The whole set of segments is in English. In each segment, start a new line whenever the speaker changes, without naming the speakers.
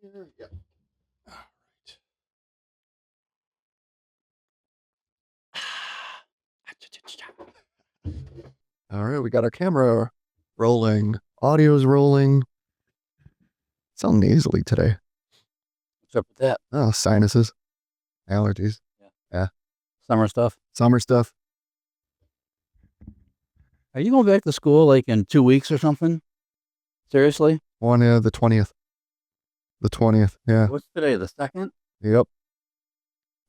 Yeah. All right, we got our camera rolling. Audio's rolling. Sound nasally today.
What's up with that?
Oh, sinuses, allergies. Yeah.
Summer stuff.
Summer stuff.
Are you going back to school like in 2 weeks or something? Seriously?
The 20th. The 20th, yeah.
What's today, the 2nd?
Yep.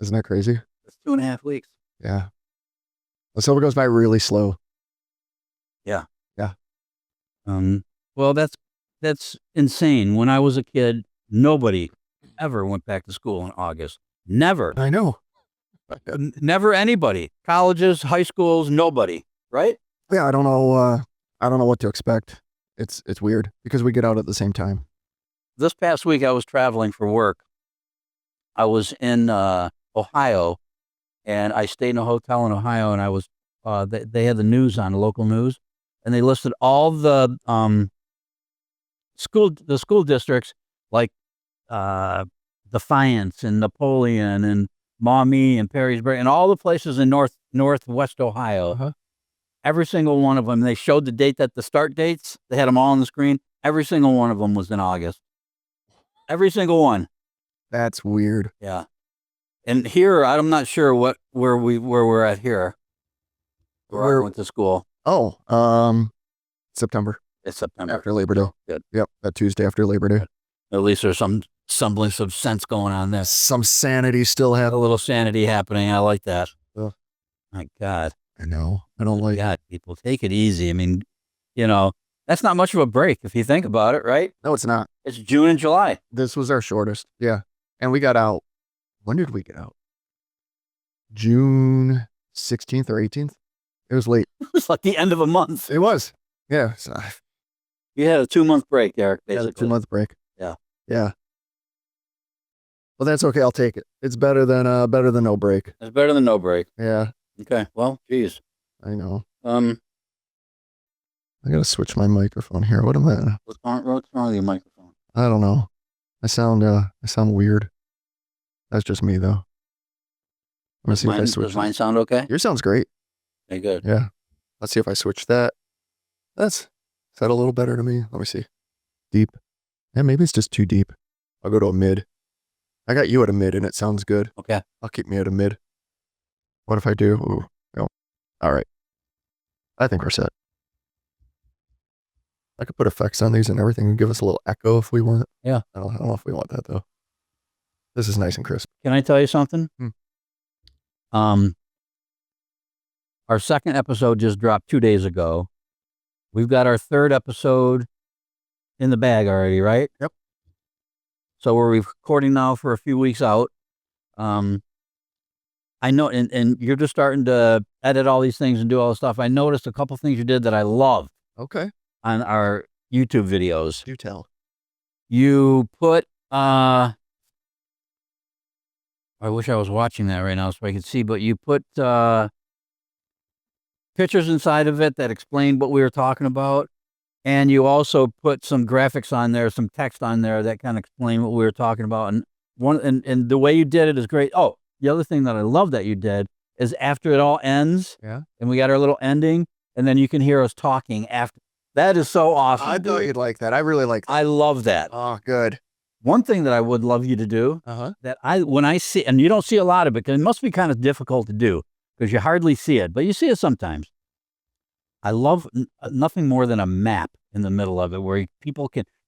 Isn't that crazy?
It's 2.5 weeks.
Yeah. The summer goes by really slow.
Yeah.
Yeah.
Well, that's insane. When I was a kid, nobody ever went back to school in August. Never.
I know.
Never anybody. Colleges, high schools, nobody. Right?
Yeah, I don't know what to expect. It's weird because we get out at the same time.
This past week I was traveling for work. I was in Ohio, and I stayed in a hotel in Ohio, and I was they had the news on, the local news, and they listed all the school districts like Defiance and Napoleon and Maumee and Perrysburg and all the places in northwest Ohio.
Uh-huh.
Every single one of them, they showed the date, that the start dates, they had them all on the screen. Every single one of them was in August. Every single one.
That's weird.
Yeah. And here, I'm not sure where we're at here. Where I went to school.
Oh, September.
It's September.
After Labor Day.
Good.
Yep, that Tuesday after Labor Day.
At least there's some semblance of sense going on there.
Some sanity still
A
happening.
little sanity happening. I like that.
Ugh.
My God.
I know. I don't like.
God, people, take it easy. I mean, that's not much of a break if you think about it, right?
No, it's not.
It's June and July.
This was our shortest. Yeah, and we got out. When did we get out? June 16th or 18th. It was late.
It was like the end of a month.
It was. Yeah. So,
You had a 2-month break, Eric, basically.
yeah, 2-month break.
Yeah.
Yeah. Well, that's okay. I'll take it. It's better than no break.
It's better than no break.
Yeah.
Okay. Well, geez.
I know.
I
I gotta switch my microphone here. What am I?
What's wrong with your microphone?
I don't know. I sound weird. That's just me though. I'm gonna see if I switch.
Does mine sound okay?
Yours sounds great.
Okay, good.
Yeah. Let's see if I switch that. Is that a little better to me? Let me see. Deep. Yeah, maybe it's just too deep. I'll go to a mid. I got you at a mid and it sounds good.
Okay.
I'll keep me at a mid. What if I do? Ooh, no. All right. I think we're set. I could put effects on these and everything and give us a little echo if we want.
Yeah.
I don't know if we want that though. This is nice and crisp.
Can I tell you something?
Hmm.
Our second episode just dropped 2 days ago. We've got our third episode in the bag already, right?
Yep.
So we're recording now for a few weeks out. I know, and you're just starting to edit all these things and do all this stuff. I noticed a couple things you did that I loved
Okay.
on our YouTube videos.
Do tell.
You put, I wish I was watching that right now so I could see, but you put pictures inside of it that explained what we were talking about. And you also put some graphics on there, some text on there that kind of explain what we were talking about. And the way you did it is great. Oh, the other thing that I love that you did is after it all ends,
Yeah.
and we got our little ending, and then you can hear us talking after. That is so awesome.
I thought you'd like that. I really like that.
I love that.
Oh, good.
One thing that I would love you to do,
Uh-huh.
that when I see, and you don't see a lot of it, because it must be kind of difficult to do, because you hardly see it, but you see it sometimes. I love nothing more than a map in the middle of it, where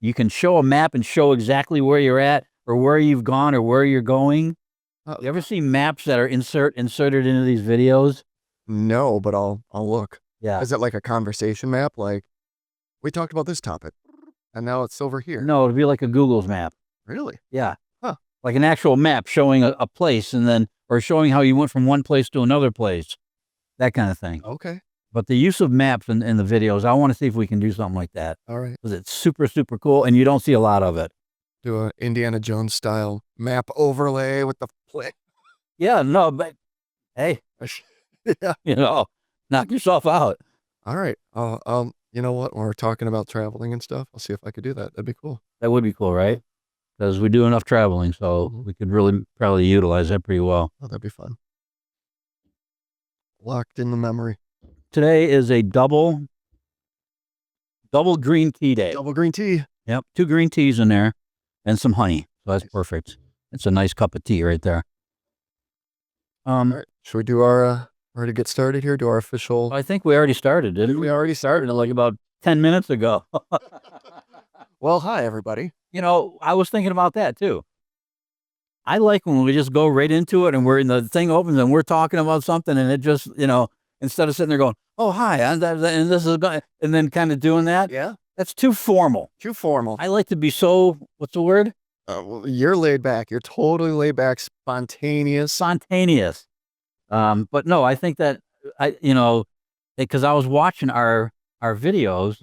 you can show a map and show exactly where you're at, or where you've gone, or where you're going. You ever see maps that are inserted into these videos?
No, but I'll look.
Yeah.
Is it like a conversation map? Like, we talked about this topic, and now it's over here.
No, it'd be like a Google's map.
Really?
Yeah.
Huh.
Like an actual map showing a place, or showing how you went from one place to another place. That kind of thing.
Okay.
But the use of maps in the videos, I want to see if we can do something like that.
All right.
Because it's super, super cool, and you don't see a lot of it.
Do a Indiana Jones style map overlay with the flick.
Yeah, no, but hey,
Yeah.
knock yourself out.
All right. You know what? When we're talking about traveling and stuff, I'll see if I could do that. That'd be cool.
That would be cool, right? because we do enough traveling, so we could really probably utilize that pretty well.
Oh, that'd be fun. Locked in the memory.
Today is a double green tea day.
Double green tea.
Yep, 2 green teas in there and some honey. So that's
Nice.
perfect. It's a nice cup of tea right there.
All right. Should we do our, ready to get started here? Do our official.
I think we already started, didn't we?
We already started.
Like about 10 minutes ago.
Well, hi, everybody.
You know, I was thinking about that too. I like when we just go right into it and the thing opens and we're talking about something and it just, instead of sitting there going, oh, hi, and this is, and then kind of doing that.
Yeah.
That's too formal.
Too formal.
I like to be so, what's the word?
Well, you're laid back. You're totally laid back, spontaneous.
Spontaneous. But no, I think that because I was watching our videos,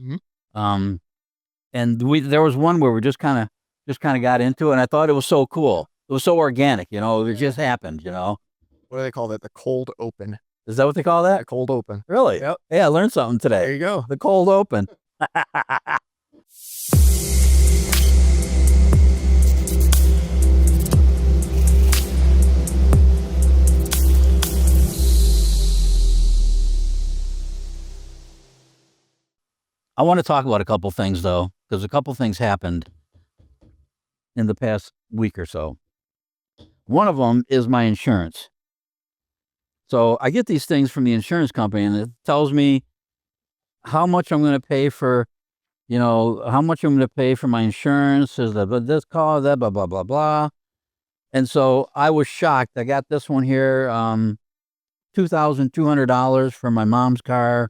and there was one where we just kind of got into it, and I thought it was so cool. It was so organic, it just happened,
What do they call that? The cold open.
Is that what they call that?
The cold open.
Really?
Yep.
Yeah, I learned something today.
There you go.
The cold open. I want to talk about a couple things, though, because a couple things happened in the past week or so. One of them is my insurance. So I get these things from the insurance company, and it tells me how much I'm going to pay for, how much I'm going to pay for my insurance. Is this call, that, blah, blah, blah, blah. And so I was shocked. I got this one here, $2,200 for my mom's car.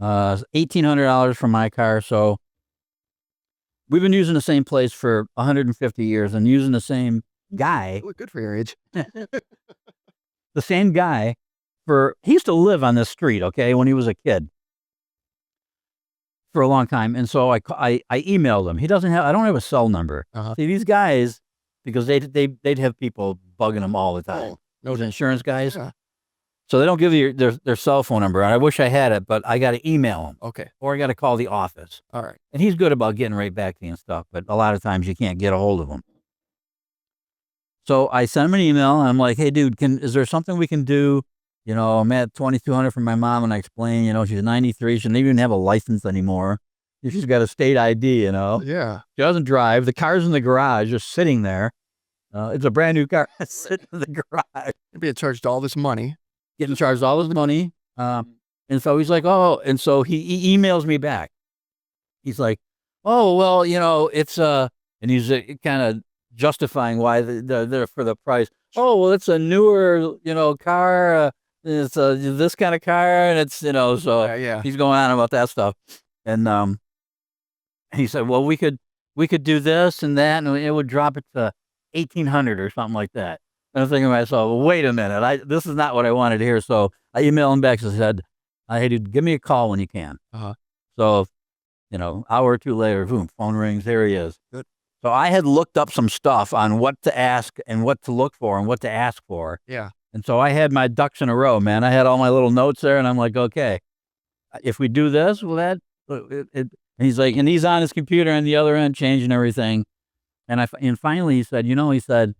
$1,800 for my car. So we've been using the same place for 150 years and using the same guy.
You look good for your age.
The same guy he used to live on this street, okay, when he was a kid for a long time. And so I emailed him. I don't have a cell number. See, these guys, because they'd have people bugging them all the time. Those insurance guys.
Yeah.
So they don't give you their cell phone number. I wish I had it, but I got to email them.
Okay.
Or I got to call the office.
All right.
And he's good about getting right back to you and stuff, but a lot of times you can't get a hold of him. So I sent him an email, and I'm like, hey, dude, is there something we can do? I'm at $2,200 for my mom, and I explain, she's 93. She doesn't even have a license anymore. She's got a state ID,
Yeah.
She doesn't drive. The car's in the garage, just sitting there. It's a brand new car sitting in the garage.
You're being charged all this money.
Getting charged all this money. And so he's like, oh, and so he emails me back. He's like, oh, well, it's, and he's kind of justifying why they're for the price. Oh, well, it's a newer, car. It's this kind of car. And it's, so
Yeah.
he's going on about that stuff. And he said, well, we could do this and that, and it would drop it to $1,800 or something like that. And I'm thinking to myself, well, wait a minute, this is not what I wanted to hear. So I emailed him back and said, hey, dude, give me a call when you can. So, hour or two later, boom, phone rings, there he is.
Good.
So I had looked up some stuff on what to ask and what to look for and what to ask for.
Yeah.
And so I had my ducks in a row, man. I had all my little notes there, and I'm like, okay, if we do this, and he's like, and he's on his computer on the other end, changing everything. And finally he said,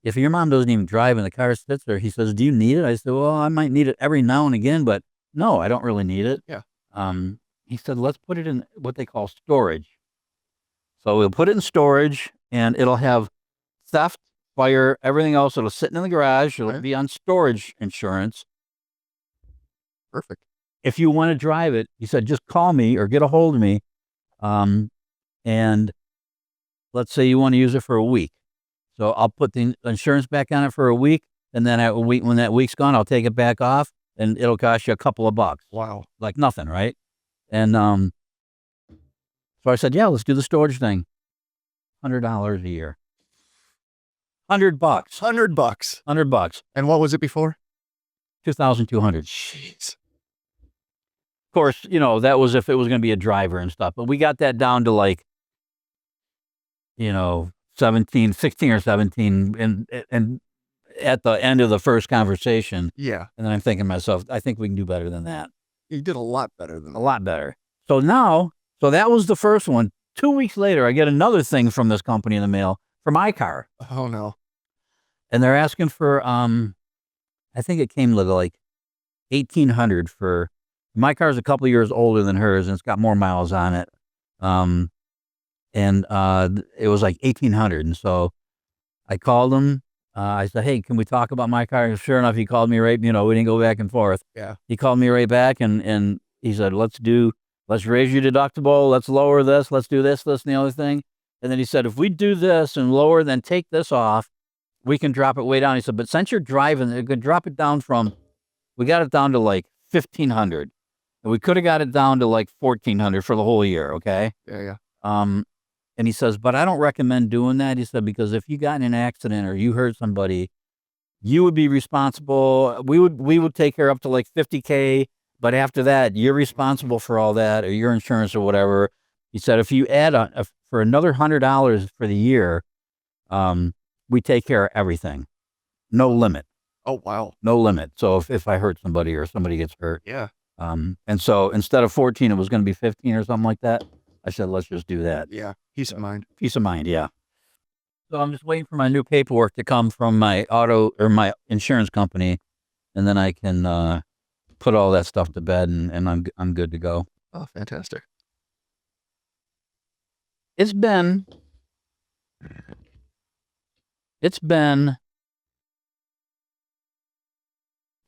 if your mom doesn't even drive and the car sits there, he says, do you need it? I said, well, I might need it every now and again, but no, I don't really need it.
Yeah.
He said, let's put it in what they call storage. So we'll put it in storage, and it'll have theft, fire, everything else. It'll sit in the garage. It'll be on storage insurance.
Perfect.
If you want to drive it, he said, just call me or get a hold of me. And let's say you want to use it for a week. So I'll put the insurance back on it for a week, and then when that week's gone, I'll take it back off, and it'll cost you a couple of bucks.
Wow.
Like nothing, right? And so I said, yeah, let's do the storage thing. $100 a year. $100.
$100.
$100.
And what was it before?
$2,200.
Jeez.
Of course, that was if it was going to be a driver and stuff, but we got that down to like, 16 or 17, and at the end of the first conversation.
Yeah.
And then I'm thinking to myself, I think we can do better than that.
You did a lot better than
A lot better. So that was the first one. 2 weeks later, I get another thing from this company in the mail for my car.
Oh no.
And they're asking for, I think it came with like $1,800 for, my car's a couple of years older than hers and it's got more miles on it. It was like $1,800. And so I called him. I said, hey, can we talk about my car? And sure enough, he called me right, we didn't go back and forth.
Yeah.
He called me right back and he said, let's raise your deductible. Let's lower this. Let's do this, and the other thing. And then he said, if we do this and lower, then take this off, we can drop it way down. He said, but since you're driving, you could drop it down we got it down to like $1,500. And we could have got it down to like $1,400 for the whole year. Okay.
Yeah.
And he says, but I don't recommend doing that. He said, because if you got in an accident or you hurt somebody, you would be responsible. We would take care up to like $50K. But after that, you're responsible for all that or your insurance or whatever. He said, if you add for another $100 for the year, we take care of everything. No limit.
Oh, wow.
No limit. So if I hurt somebody or somebody gets hurt.
Yeah.
And so instead of 14, it was going to be 15 or something like that. I said, let's just do that.
Yeah. Peace of mind.
Peace of mind. Yeah. So I'm just waiting for my new paperwork to come from my my insurance company. And then I can, put all that stuff to bed and I'm good to go.
Oh, fantastic.
It's been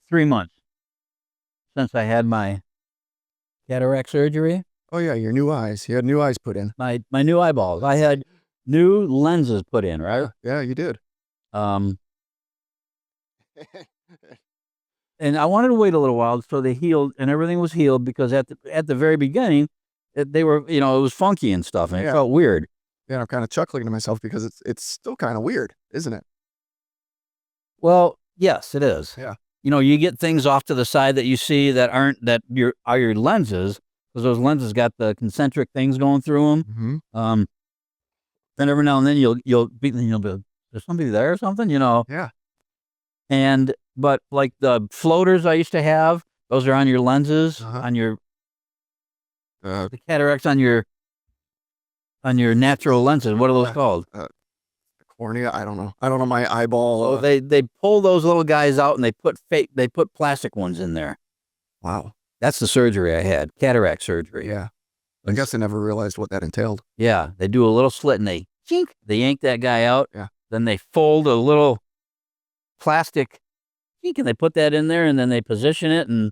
3 months since I had my cataract surgery.
Oh yeah, your new eyes. You had new eyes put in.
My new eyeballs. I had new lenses put in, right?
Yeah, you did.
And I wanted to wait a little while so they healed and everything was healed because at the very beginning, they were, it was funky and stuff and it felt weird.
Yeah, I'm kind of chuckling to myself because it's still kind of weird, isn't it?
Well, yes, it is.
Yeah.
You get things off to the side that you see that are your lenses because those lenses got the concentric things going through them.
Mm-hmm.
And every now and then you'll be, there's somebody there or something,
Yeah.
But like the floaters I used to have, those are on your lenses, on your the cataracts on your natural lenses. What are those called?
Cornea. I don't know. I don't know my eyeball.
They pull those little guys out and they put plastic ones in there.
Wow.
That's the surgery I had, cataract surgery.
Yeah. I guess I never realized what that entailed.
Yeah, they do a little slit and they yank that guy out.
Yeah. Then
they fold a little plastic and they put that in there and then they position it and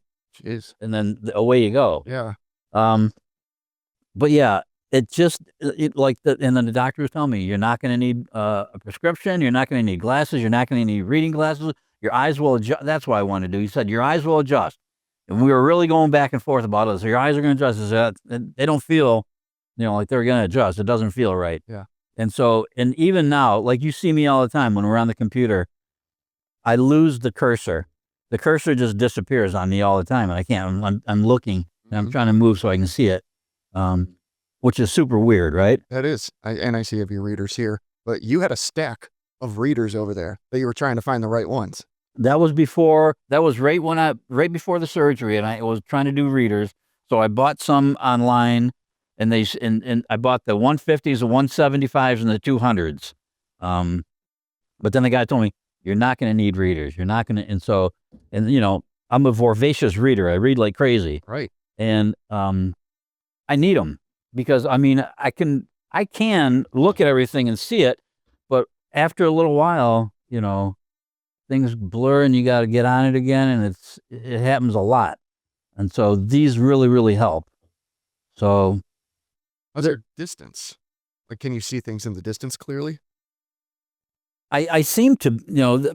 then away you go.
Yeah.
But yeah, and then the doctor was telling me, you're not going to need a prescription. You're not going to need glasses. You're not going to need reading glasses. Your eyes will adjust. That's what I wanted to do. He said, your eyes will adjust. And we were really going back and forth about it. So your eyes are going to adjust. They don't feel, like they're going to adjust. It doesn't feel right.
Yeah.
And even now, like you see me all the time when we're on the computer, I lose the cursor. The cursor just disappears on me all the time. And I can't, I'm looking and I'm trying to move so I can see it. Which is super weird, right?
That is. I see of your readers here, but you had a stack of readers over there that you were trying to find the right ones.
That was right before the surgery and I was trying to do readers. So I bought some online and I bought the 150s, the 175s and the 200s. But then the guy told me, you're not going to need readers. You're not going to. I'm a voracious reader. I read like crazy.
Right.
And, I need them because I can look at everything and see it, but after a little while, things blur and you got to get on it again. And it happens a lot. And so these really, really help. So.
How's their distance? Like, can you see things in the distance clearly?
I seem to,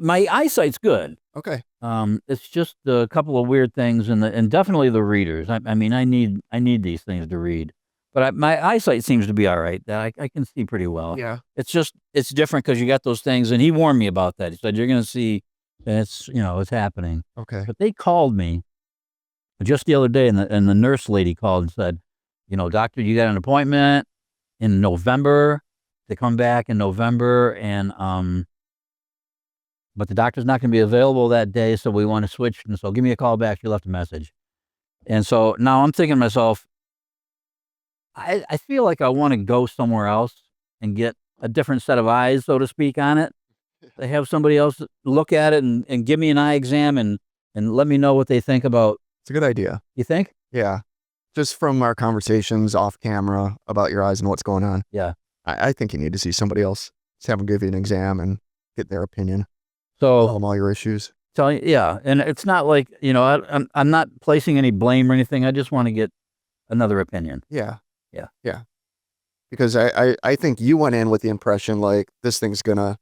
my eyesight's good.
Okay.
It's just a couple of weird things and definitely the readers. I need these things to read, but my eyesight seems to be all right. That I can see pretty well.
Yeah.
It's different because you got those things and he warned me about that. He said, you're going to see and it's happening.
Okay.
But they called me just the other day and the nurse lady called and said, doctor, you got an appointment in November to come back in November and, but the doctor's not going to be available that day, so we want to switch. And so give me a call back. She left a message. And so now I'm thinking to myself, I feel like I want to go somewhere else and get a different set of eyes, so to speak, on it. They have somebody else look at it and give me an eye exam and let me know what they think about.
It's a good idea.
You think?
Yeah. Just from our conversations off camera about your eyes and what's going on.
Yeah.
I think you need to see somebody else. Just have them give you an exam and get their opinion.
So
Tell them all your issues.
yeah, and it's not like, I'm not placing any blame or anything. I just want to get another opinion.
Yeah.
Yeah.
Yeah. Because I think you went in with the impression like this thing's gonna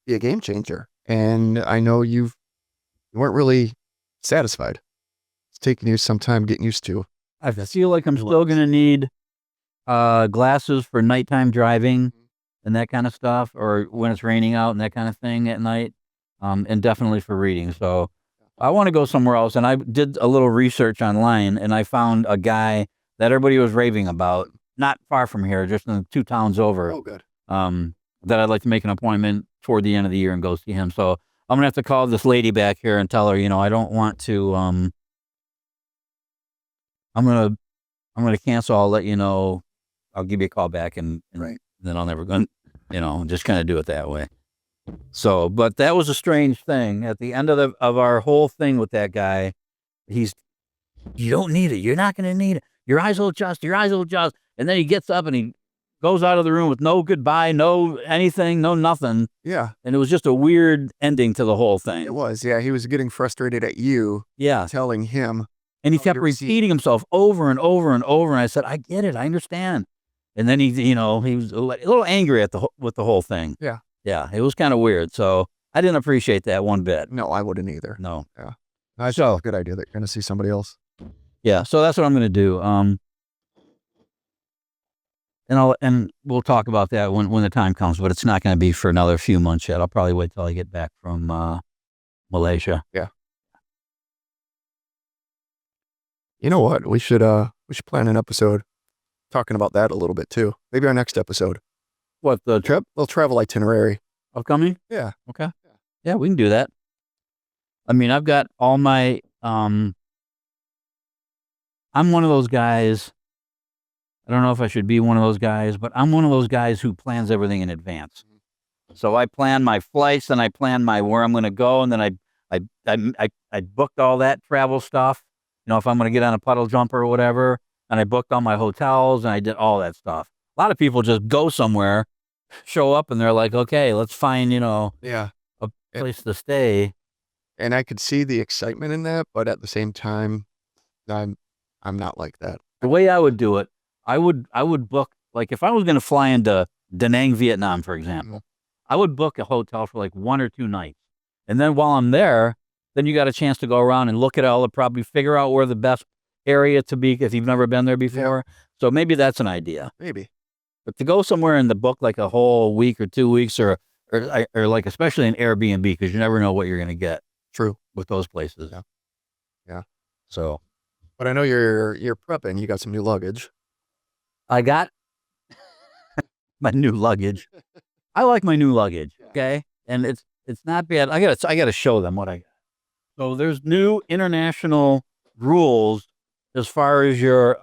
be a game changer. And I know you weren't really satisfied. It's taking you some time getting used to.
I feel like I'm still going to need glasses for nighttime driving and that kind of stuff, or when it's raining out and that kind of thing at night, and definitely for reading. So I want to go somewhere else. And I did a little research online, and I found a guy that everybody was raving about, not far from here, just in 2 towns over.
Oh, good.
That I'd like to make an appointment toward the end of the year and go see him. So I'm going to have to call this lady back here and tell her, I don't want to, I'm going to cancel. I'll let you know. I'll give you a call back and
Right.
then I'll never go, just kind of do it that way. So, but that was a strange thing at the end of our whole thing with that guy. You don't need it. You're not going to need it. Your eyes will adjust. And then he gets up and he goes out of the room with no goodbye, no anything, no nothing.
Yeah.
And it was just a weird ending to the whole thing.
It was. Yeah. He was getting frustrated at you.
Yeah.
Telling him.
And he kept repeating himself over and over and over. And I said, I get it. I understand. And then he was a little angry with the whole thing.
Yeah.
Yeah. It was kind of weird. So I didn't appreciate that one bit.
No, I wouldn't either.
No.
Yeah. That's a good idea that you're going to see somebody else.
Yeah. So that's what I'm going to do. And we'll talk about that when the time comes, but it's not going to be for another few months yet. I'll probably wait till I get back from Malaysia.
Yeah. You know what? We should plan an episode talking about that a little bit too. Maybe our next episode.
What, the trip?
Little travel itinerary.
Upcoming?
Yeah.
Okay. Yeah, we can do that. I mean, I've got all my I'm one of those guys. I don't know if I should be one of those guys, but I'm one of those guys who plans everything in advance. So I plan my flights and I plan where I'm going to go, and then I booked all that travel stuff. If I'm going to get on a puddle jumper or whatever, and I booked all my hotels and I did all that stuff. A lot of people just go somewhere, show up, and they're like, okay, let's find, a place to stay.
And I could see the excitement in that, but at the same time, I'm not like that.
The way I would do it, I would book, like if I was going to fly into Da Nang, Vietnam, for example, I would book a hotel for like 1 or 2 nights. And then while I'm there, then you got a chance to go around and look at all the property, figure out where the best area to be if you've never been there before. Yeah. So maybe that's an idea.
Maybe.
But to go somewhere and to book like a whole week or 2 weeks or like especially an Airbnb, because you never know what you're going to get.
True.
With those places.
Yeah. Yeah.
So.
But I know you're prepping. You got some new luggage.
I got my new luggage. I like my new luggage. Okay. And it's not bad. I gotta show them what I got. So there's new international rules as far as your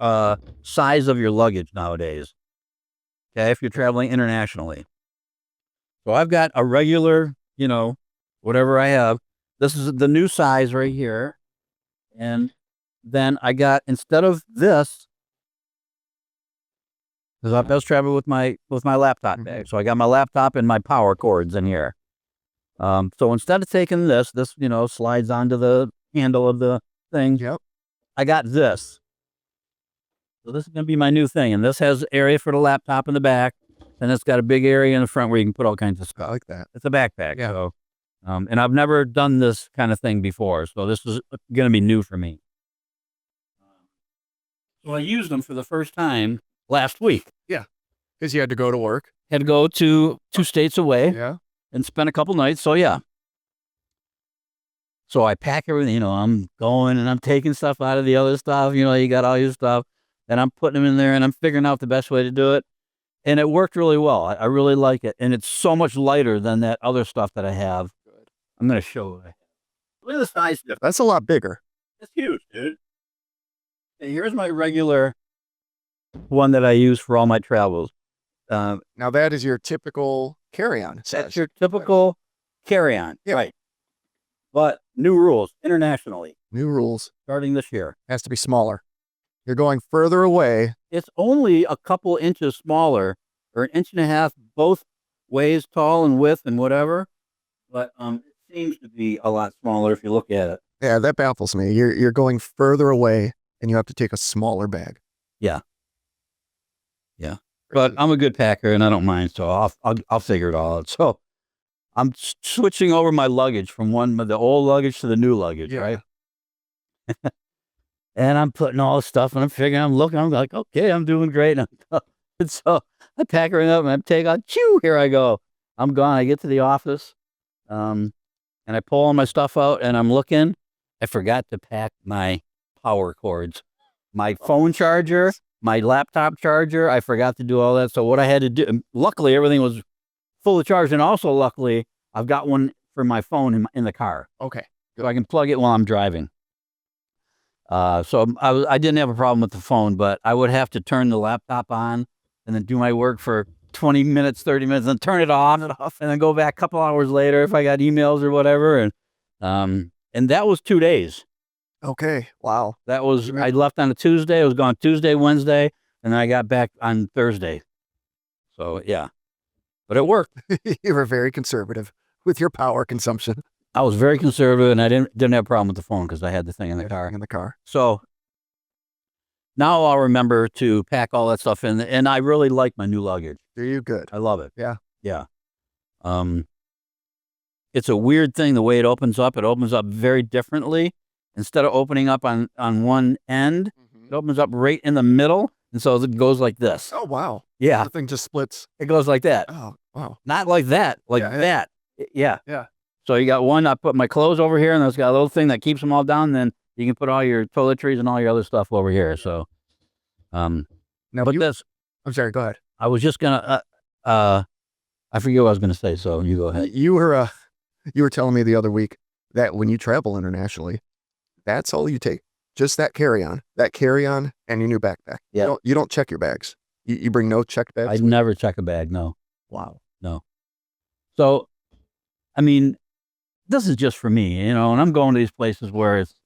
size of your luggage nowadays. Okay, if you're traveling internationally. So I've got a regular, whatever I have. This is the new size right here. And then I got, instead of this, because I was traveling with my laptop bag. So I got my laptop and my power cords in here. So instead of taking this, slides onto the handle of the thing.
Yep.
I got this. So this is going to be my new thing. And this has area for the laptop in the back. And it's got a big area in the front where you can put all kinds of stuff.
I like that.
It's a backpack.
Yeah.
So, and I've never done this kind of thing before. So this is going to be new for me. So I used them for the first time last week.
Yeah. Because you had to go to work.
Had to go to 2 states away.
Yeah.
And spend a couple nights. So yeah. So I pack everything, I'm going and I'm taking stuff out of the other stuff. You got all your stuff and I'm putting them in there and I'm figuring out the best way to do it. And it worked really well. I really like it. And it's so much lighter than that other stuff that I have. Good. I'm going to show you. Look at the size difference.
That's a lot bigger.
It's huge, dude. And here's my regular one that I use for all my travels.
Now that is your typical carry-on.
That's your typical carry-on,
Yeah.
right? But new rules internationally
New rules.
starting this year.
Has to be smaller. You're going further away.
It's only a couple inches smaller, or an inch and a half, both ways, tall and width and whatever. But it seems to be a lot smaller if you look at it.
Yeah, that baffles me. You're going further away, and you have to take a smaller bag.
Yeah. But I'm a good packer, and I don't mind, so I'll figure it all out. So I'm switching over my luggage from the old luggage to the new luggage, right? And I'm putting all this stuff, and I'm looking, I'm like, okay, I'm doing great. And so I pack her up, and I take out, here I go. I'm gone. I get to the office, and I pull all my stuff out, and I'm looking. I forgot to pack my power cords, my phone charger, my laptop charger. I forgot to do all that. So what I had to do, luckily everything was full of charge, and also luckily I've got one for my phone in the car.
Okay.
So I can plug it while I'm driving. So I didn't have a problem with the phone, but I would have to turn the laptop on and then do my work for 20 minutes, 30 minutes, and turn it off, and then go back a couple hours later if I got emails or whatever. And that was 2 days.
Okay. Wow.
That was, I left on a Tuesday. I was gone Tuesday, Wednesday, and then I got back on Thursday. So yeah, but it worked.
You were very conservative with your power consumption.
I was very conservative, and I didn't have a problem with the phone because I had the thing in the car.
In the car.
So now I'll remember to pack all that stuff in, and I really like my new luggage.
Are you good?
I love it.
Yeah.
Yeah. It's a weird thing the way it opens up. It opens up very differently. Instead of opening up on one end, it opens up right in the middle, and so it goes like this.
Oh, wow.
Yeah.
The thing just splits.
It goes like that.
Oh, wow.
Not like that, like
Yeah, yeah.
that. Yeah.
Yeah.
So you got one, I put my clothes over here, and it's got a little thing that keeps them all down, and then you can put all your toiletries and all your other stuff over here. So,
Now,
but
I'm sorry, go ahead.
I was just gonna, I forget what I was gonna say, so you go ahead.
You were telling me the other week that when you travel internationally, that's all you take. Just that carry-on and your new backpack.
Yeah.
You don't check your bags. You bring no checked bags?
I'd never check a bag, no.
Wow.
No. So, I mean, this is just for me, and I'm going to these places where it's,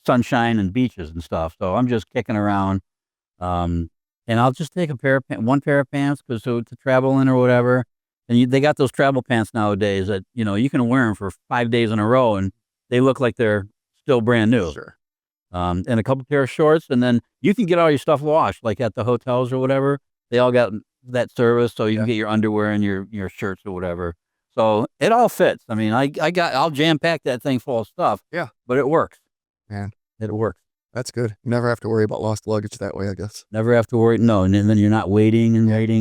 sunshine and beaches and stuff. So I'm just kicking around. And I'll just take one pair of pants to travel in or whatever. And they got those travel pants nowadays that, you can wear them for 5 days in a row and they look like they're still brand new.
Sure.
And a couple pair of shorts, and then you can get all your stuff washed, like at the hotels or whatever. They all got that service, so you can get your underwear and your shirts or whatever. So it all fits. I mean, I'll jam pack that thing full of stuff.
Yeah.
But it works.
Man.
It works.
That's good. You never have to worry about lost luggage that way, I guess.
Never have to worry. No, and then you're not waiting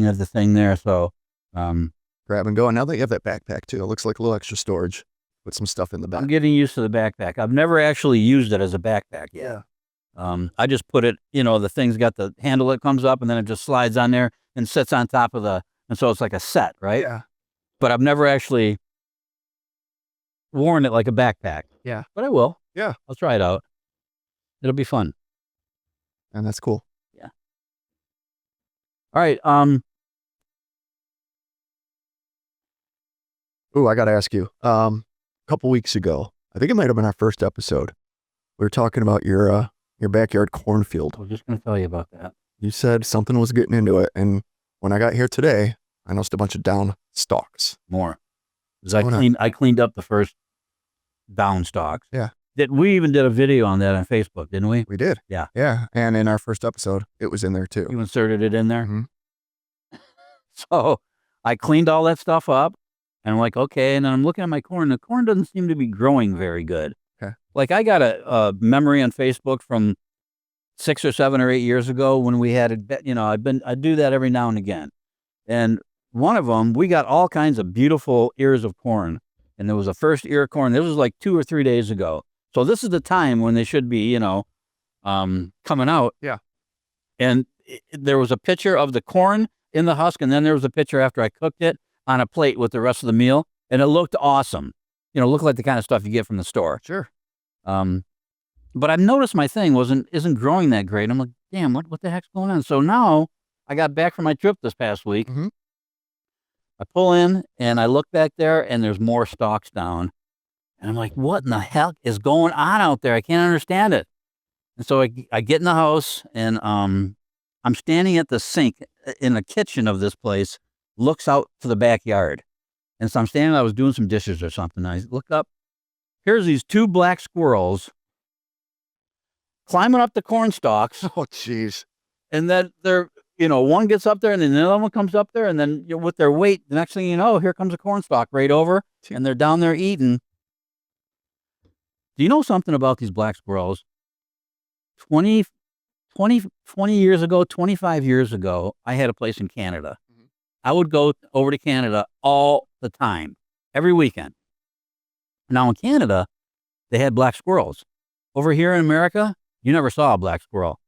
at the thing there. So,
grab and go. And now that you have that backpack too, it looks like a little extra storage with some stuff in the back.
I'm getting used to the backpack. I've never actually used it as a backpack yet.
Yeah.
I just put it, the thing's got the handle that comes up and then it just slides on there and sits on top of and so it's like a set, right?
Yeah.
But I've never actually worn it like a backpack.
Yeah.
But I will.
Yeah.
I'll try it out. It'll be fun.
And that's cool.
Yeah. All right.
Ooh, I got to ask you, a couple weeks ago, I think it might've been our first episode. We were talking about your backyard cornfield.
I was just going to tell you about that.
You said something was getting into it. And when I got here today, I noticed a bunch of down stalks.
More. Because I cleaned up the first down stalks.
Yeah.
We even did a video on that on Facebook, didn't we?
We did.
Yeah.
Yeah. And in our first episode, it was in there too.
You inserted it in there?
Mhm.
So I cleaned all that stuff up, and I'm like, okay. And then I'm looking at my corn. The corn doesn't seem to be growing very good.
Okay.
Like I got a memory on Facebook from 6 or 7 or 8 years ago when we had I do that every now and again. And one of them, we got all kinds of beautiful ears of corn. And there was a first ear of corn. This was like 2 or 3 days ago. So this is the time when they should be, coming out.
Yeah.
And there was a picture of the corn in the husk, and then there was a picture after I cooked it on a plate with the rest of the meal, and it looked awesome. Looked like the kind of stuff you get from the store.
Sure.
But I've noticed my thing isn't growing that great. I'm like, damn, what the heck's going on? So now I got back from my trip this past week.
Mhm.
I pull in and I look back there and there's more stalks down. And I'm like, what in the heck is going on out there? I can't understand it. And so I get in the house and I'm standing at the sink in the kitchen of this place, looks out to the backyard. And so I'm standing, I was doing some dishes or something. I look up, here's these 2 black squirrels climbing up the corn stalks.
Oh, jeez.
And then they're, one gets up there and then the other one comes up there. And then with their weight, the next thing you know, here comes a corn stalk right over and they're down there eating. Do you know something about these black squirrels? 20 years ago, 25 years ago, I had a place in Canada.
Mhm.
I would go over to Canada all the time, every weekend. Now in Canada, they had black squirrels. Over here in America, you never saw a black squirrel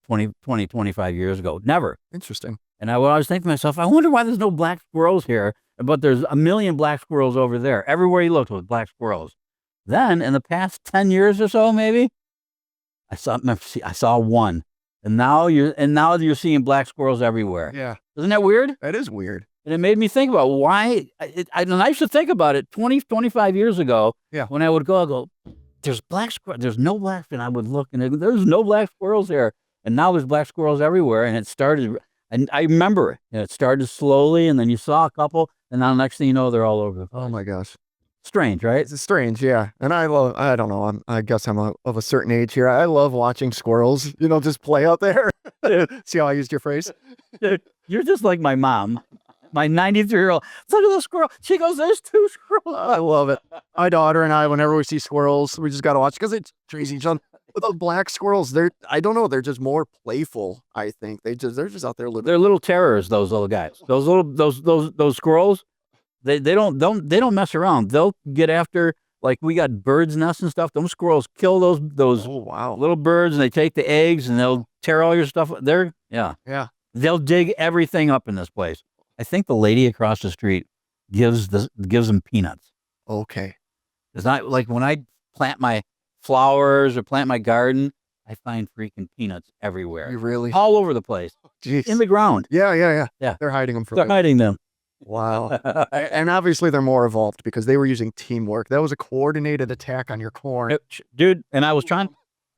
25 years ago. Never.
Interesting.
And I was thinking to myself, I wonder why there's no black squirrels here, but there's a million black squirrels over there. Everywhere you looked was black squirrels. Then, in the past 10 years or so, maybe, I saw one. And now you're seeing black squirrels everywhere.
Yeah.
Isn't that weird?
That is weird.
And it made me think about why, and I used to think about it 25 years ago.
Yeah.
When I would go, there's black squirrels, there's no black, and I would look, and there's no black squirrels there. And now there's black squirrels everywhere, and it started, and I remember it started slowly, and then you saw a couple, and now the next thing you know, they're all over the place.
Oh, my gosh.
Strange, right?
It's strange, yeah. And I don't know, I guess I'm of a certain age here. I love watching squirrels, just play out there. See how I used your phrase?
Dude, you're just like my mom, my 93-year-old. Look at the squirrel. She goes, there's 2 squirrels.
I love it. My daughter and I, whenever we see squirrels, we just got to watch because it's crazy, John. But those black squirrels, I don't know, they're just more playful, I think. They're just out there living.
They're little terrors, those little guys. Those squirrels. They don't mess around. They'll get after, like we got birds' nests and stuff. Those squirrels kill those
Oh, wow.
little birds, and they take the eggs and they'll tear all your stuff.
Yeah.
They'll dig everything up in this place. I think the lady across the street gives them peanuts.
Okay.
It's not like when I plant my flowers or plant my garden, I find freaking peanuts everywhere,
You really?
all over the place,
Jeez.
in the ground.
Yeah.
Yeah.
They're hiding them for
They're hiding them.
Wow. And obviously they're more evolved because they were using teamwork. That was a coordinated attack on your corn.
Dude, and I was trying,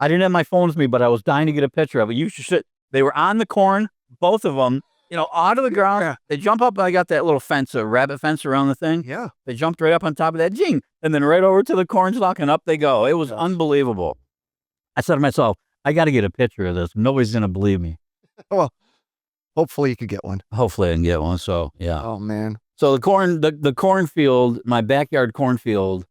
I didn't have my phone with me, but I was dying to get a picture of it. You should, they were on the corn, both of them, out of the ground.
Yeah.
They jump up, I got that little fence, a rabbit fence around the thing.
Yeah.
They jumped right up on top of that, jing, and then right over to the corn stalk, and up they go. It was unbelievable. I said to myself, I got to get a picture of this. Nobody's going to believe me.
Well, hopefully you could get one.
Hopefully I can get one, so yeah.
Oh, man.
So the cornfield, my backyard cornfield,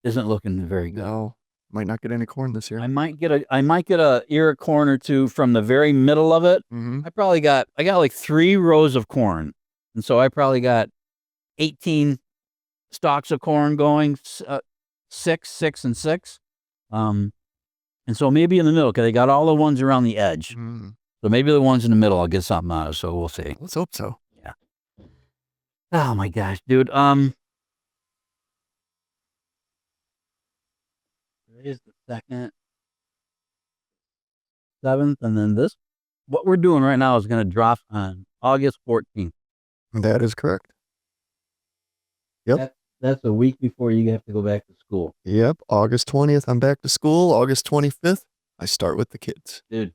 isn't looking very good.
No. Might not get any corn this year.
I might get a ear of corn or two from the very middle of it.
Mm-hmm.
I got like 3 rows of corn, and so I probably got 18 stalks of corn going, 6, and 6. And so maybe in the middle, because they got all the ones around the edge.
Mm-hmm.
So maybe the ones in the middle I'll get something out of. So we'll see.
Let's hope so.
Yeah. Oh my gosh, dude. Today's the 2nd, 7th, and then this. What we're doing right now is going to drop on August 14th.
That is correct. Yep.
That's a week before you have to go back to school.
Yep. August 20th, I'm back to school. August 25th, I start with the kids.
Dude,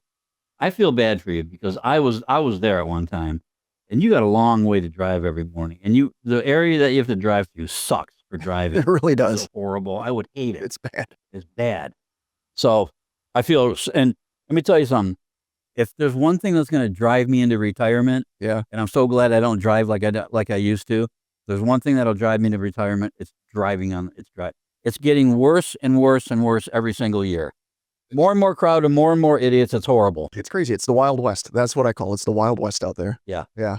I feel bad for you because I was there at one time, and you got a long way to drive every morning, and the area that you have to drive through sucks for driving.
It really does.
It's horrible. I would hate it.
It's bad.
It's bad. So I feel, and let me tell you something. If there's one thing that's going to drive me into retirement,
Yeah.
and I'm so glad I don't drive like I used to. There's one thing that'll drive me into retirement. It's driving on. It's getting worse and worse and worse every single year. More and more crowd and more idiots. It's horrible.
It's crazy. It's the Wild West. That's what I call it. It's the Wild West out there.
Yeah.
Yeah.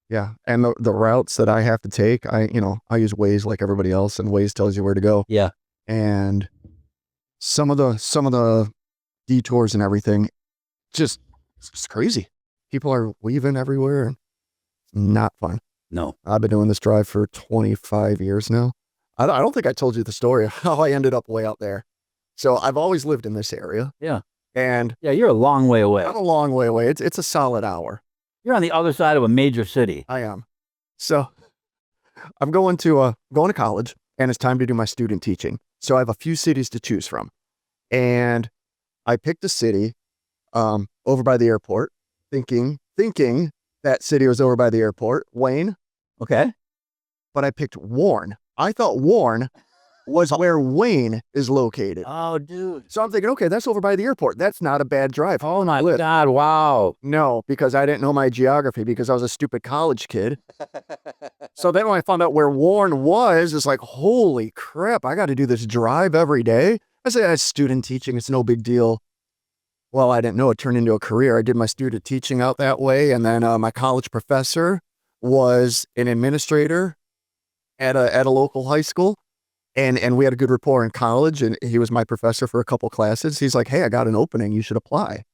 Yeah. And the routes that I have to take, I use Waze like everybody else, and Waze tells you where to go.
Yeah.
And some of the detours and everything, it's just crazy. People are weaving everywhere, and not fun.
No.
I've been doing this drive for 25 years now. I don't think I told you the story of how I ended up way out there. So I've always lived in this area.
Yeah.
And
Yeah, you're a long way away.
I'm a long way away. It's a solid hour.
You're on the other side of a major city.
I am. So I'm going to college, and it's time to do my student teaching. So I have a few cities to choose from. And I picked a city over by the airport, thinking that city was over by the airport, Wayne.
Okay.
But I picked Warren. I thought Warren was where Wayne is located.
Oh, dude.
So I'm thinking, okay, that's over by the airport. That's not a bad drive.
Oh, my God. Wow.
No, because I didn't know my geography because I was a stupid college kid. So then when I found out where Warren was, it's like, holy crap, I got to do this drive every day. I said, that's student teaching. It's no big deal. Well, I didn't know it turned into a career. I did my student teaching out that way. And then my college professor was an administrator at a local high school. And we had a good rapport in college, and he was my professor for a couple classes. He's like, hey, I got an opening. You should apply.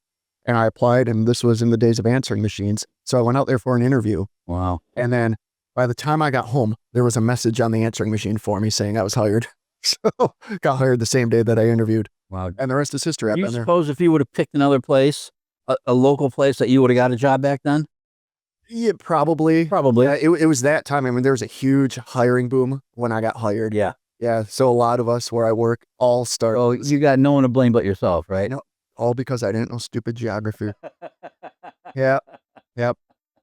And I applied, and this was in the days of answering machines. So I went out there for an interview.
Wow.
And then by the time I got home, there was a message on the answering machine for me saying I was hired. So got hired the same day that I interviewed.
Wow.
And the rest is history. I've
Do you
been there.
suppose if you would have picked another place, a local place, that you would have got a job back then?
Yeah, probably.
Probably.
Yeah, it was that time. I mean, there was a huge hiring boom when I got hired.
Yeah.
Yeah, so a lot of us where I work all start.
Oh, you got no one to blame but yourself, right?
No, all because I didn't know stupid geography. Yeah, yep.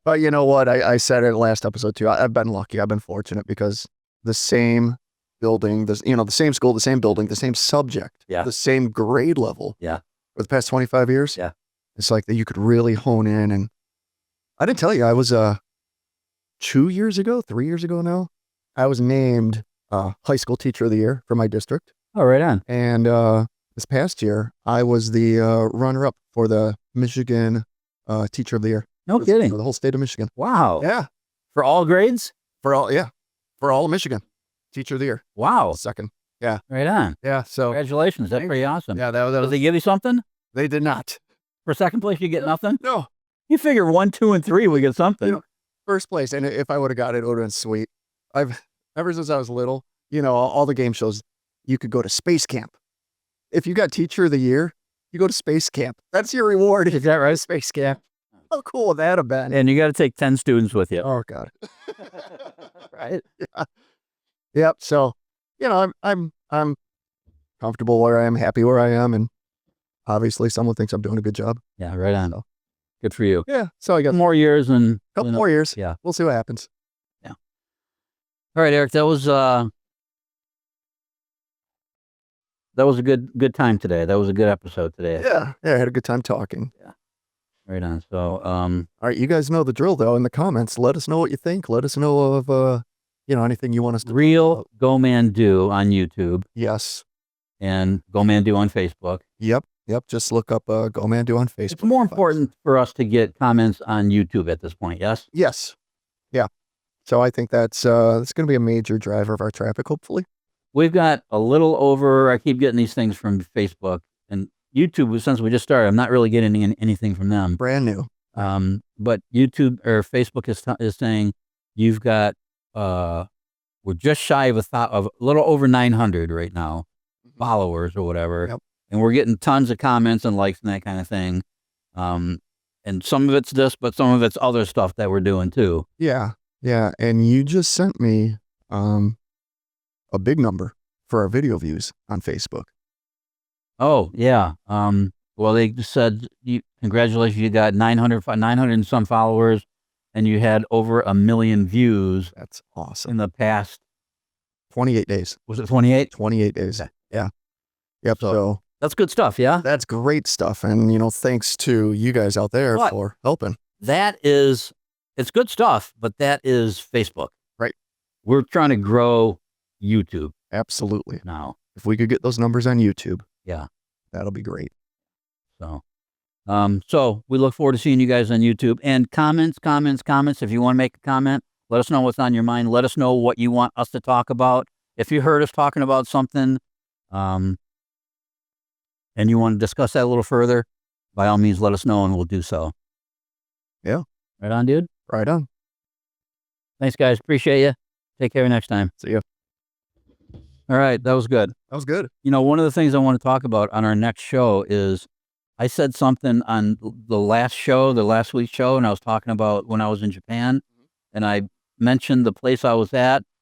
But you know what? I said it in the last episode too. I've been lucky. I've been fortunate because the same building, the same school, the same building, the same subject, the same grade level.
Yeah.
For the past 25 years.
Yeah.
It's like that you could really hone in. And I didn't tell you, I was 3 years ago now, I was named high school teacher of the year for my district.
Oh, right on.
And this past year, I was the runner-up for the Michigan teacher of the year.
No kidding.
For the whole state of Michigan.
Wow.
Yeah.
For all grades?
For all of Michigan. Teacher of the year.
Wow.
Second. Yeah.
Right on.
Yeah. So
Congratulations. That's pretty awesome.
yeah, that
Did
was,
they give you something?
they did not.
For second place, you get nothing?
No.
You figure 1, 2, and 3, we get something.
You know, first place. And if I would have got it, it would have been sweet. Ever since I was little, all the game shows, you could go to space camp. If you got teacher of the year, you go to space camp. That's your reward.
Is that right?
Space camp. How cool would that have been?
And you got to take 10 students with you.
Oh God.
Right?
Yeah. Yep. So, I'm comfortable where I am, happy where I am, and obviously someone thinks I'm doing a good job.
Yeah, right on.
So.
Good for you.
Yeah. So I got
More years and
a couple more years.
Yeah.
We'll see what happens.
All right, Eric, that was a good time today. That was a good episode today.
Yeah. Yeah. I had a good time talking.
Yeah. Right on. So,
all right. You guys know the drill though. In the comments, let us know what you think. Let us know of, anything you want us to
Real GoManDo on YouTube
Yes.
and GoManDo on Facebook.
Yep. Just look up GoManDo on Facebook.
It's more important for us to get comments on YouTube at this point, yes?
Yes. Yeah. So I think that's going to be a major driver of our traffic, hopefully.
We've got a little over, I keep getting these things from Facebook and YouTube, since we just started, I'm not really getting anything from them.
Brand new.
But YouTube or Facebook is saying you've got, we're just shy of a little over 900 right now, followers or whatever.
Yep.
And we're getting tons of comments and likes and that kind of thing. And some of it's this, but some of it's other stuff that we're doing too.
Yeah. Yeah. And you just sent me a big number for our video views on Facebook.
Oh, yeah. Well, they just said, congratulations, you got 900 and some followers, and you had over 1 million views
That's awesome.
in the past,
28 days.
was it 28?
28 days. Yeah. Yep. So
That's good stuff, yeah?
that's great stuff. And, thanks to you guys out there
But-
for helping.
It's good stuff, but that is Facebook.
Right.
We're trying to grow YouTube
Absolutely.
now.
If we could get those numbers on YouTube,
Yeah.
that'll be great.
So we look forward to seeing you guys on YouTube. And comments. If you want to make a comment, let us know what's on your mind. Let us know what you want us to talk about. If you heard us talking about something, and you want to discuss that a little further, by all means, let us know and we'll do so.
Yeah.
Right on, dude.
Right on.
Thanks, guys. Appreciate you. Take care next time.
See ya.
All right. That was good.
That was good.
One of the things I want to talk about on our next show is I said something on the last week's show, and I was talking about when I was in Japan, and I mentioned the place I was at,